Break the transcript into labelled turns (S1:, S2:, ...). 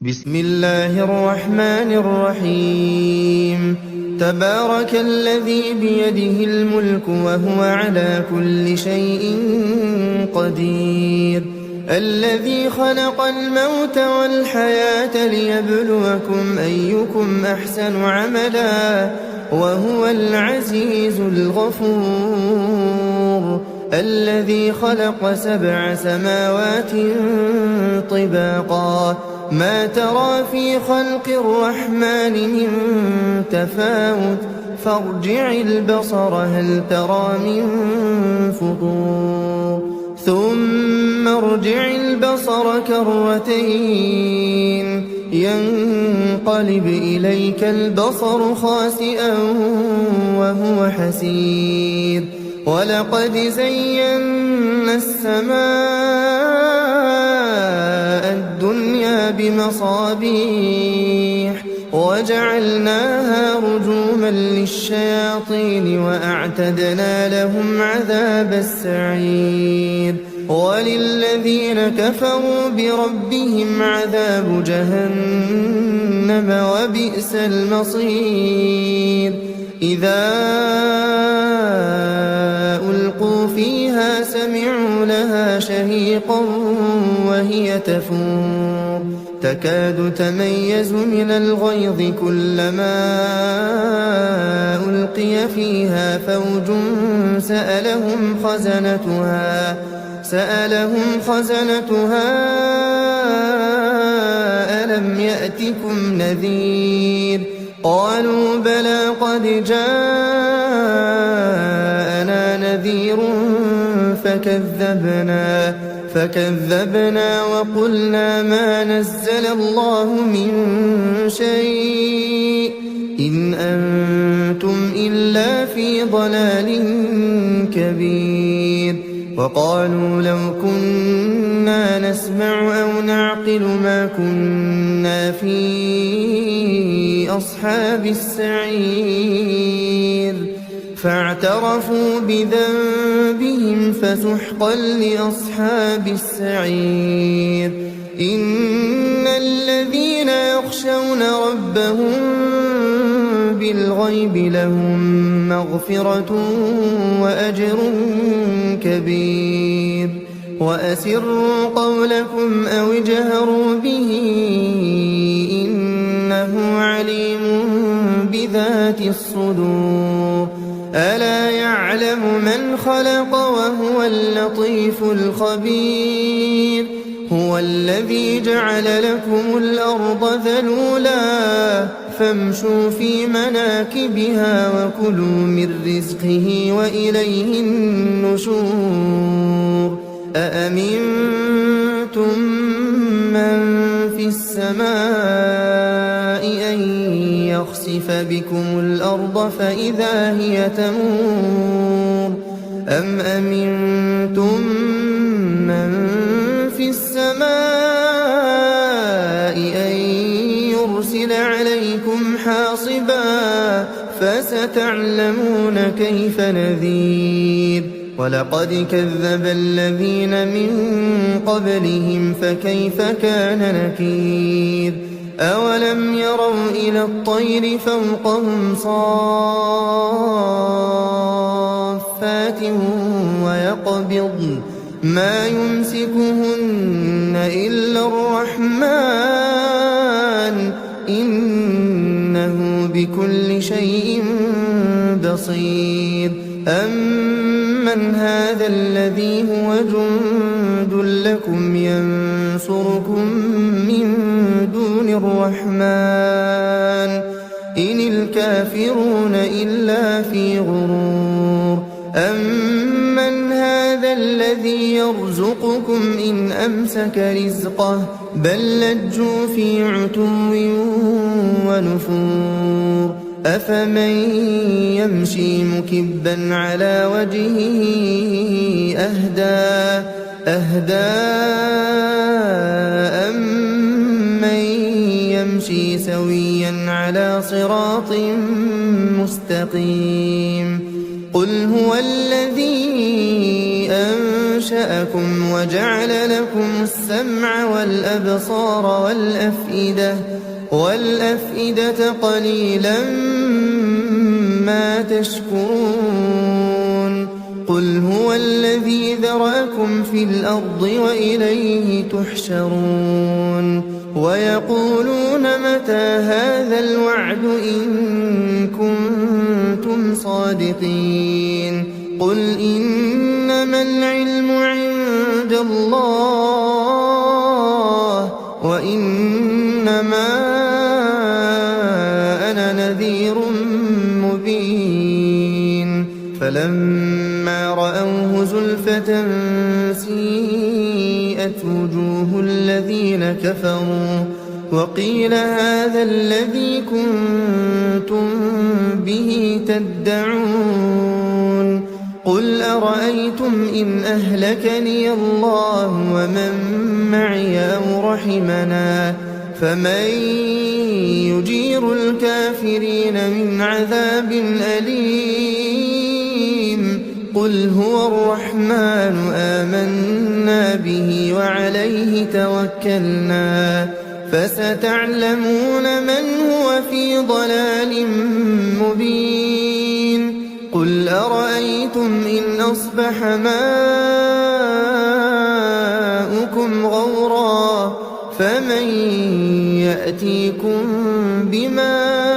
S1: بسم الله الرحمن الرحيم تبارك الذي بيده الملك وهو على كل شيء قدير الذي خلق الموت والحياة ليبلوكم أيكم أحسن عملا وهو العزيز الغفور الذي خلق 7 سماوات طباقا ما ترى في خلق الرحمن من تفاوت فارجع البصر هل ترى من فطور ثم ارجع البصر كرتين ينقلب إليك البصر خاسئا وهو حسير ولقد زينا السماء الدنيا بمصابيح وجعلناها رجوما للشياطين وأعتدنا لهم عذاب السعير وللذين كفروا بربهم عذاب جهنم وبئس المصير إذا ألقوا فيها سمعوا لها شهيقا وهي تفور تكاد تميز من الغيظ كلما ألقي فيها فوج سألهم خزنتها ألم يأتكم نذير قالوا بلى قد جاءنا نذير فكذبنا وقلنا ما نزل الله من شيء إن أنتم إلا في ضلال كبير وقالوا لو كنا نسمع أو نعقل ما كنا في أصحاب السعير فاعترفوا بذنبهم فسحقا لأصحاب السعير إن الذين يخشون ربهم بالغيب لهم مغفرة وأجر كبير وأسروا قولكم أو اجهروا به إنه عليم بذات الصدور ألا يعلم من خلق وهو اللطيف الخبير هو الذي جعل لكم الأرض ذلولا فامشوا في مناكبها وكلوا من رزقه وإليه النشور أأمنتم من في السماء أن يخسف بكم الأرض فإذا هي تمور أم أمنتم من في السماء أن يرسل عليكم حاصبا فستعلمون كيف نذير ولقد كذب الذين من قبلهم فكيف كان نكير أولم يروا إلى الطير فوقهم صافات ويقبضن ما يمسكهن إلا الرحمن إنه بكل شيء بصير أمن هذا الذي هو جند لكم ينصركم من دون الرحمن إن الكافرون إلا في غرور أمن هذا الذي يرزقكم إن أمسك رزقه بل لجوا في عتو ونفور أفمن يمشي مكبا على وجهه أهدى أمن يمشي سويا على صراط مستقيم قل هو الذي أنشأ أنشأكم وجعل لكم السمع والأبصار والأفئدة قليلا ما تشكرون قل هو الذي ذرأكم في الأرض وإليه تحشرون ويقولون متى هذا الوعد إن كنتم صادقين قل إنما العلم عند الله وإنما أنا نذير مبين فلما رأوه زلفة سيئت وجوه الذين كفروا وقيل هذا الذي كنتم به تدعون قل أرأيتم إن أهلكني الله ومن معي أو رحمنا فمن يجير الكافرين من عذاب أليم قل هو الرحمن آمنا به وعليه توكلنا فستعلمون من هو في ضلال مبين قل أرأيتم إن أصبح ماؤكم غورا فمن يأتيكم بماء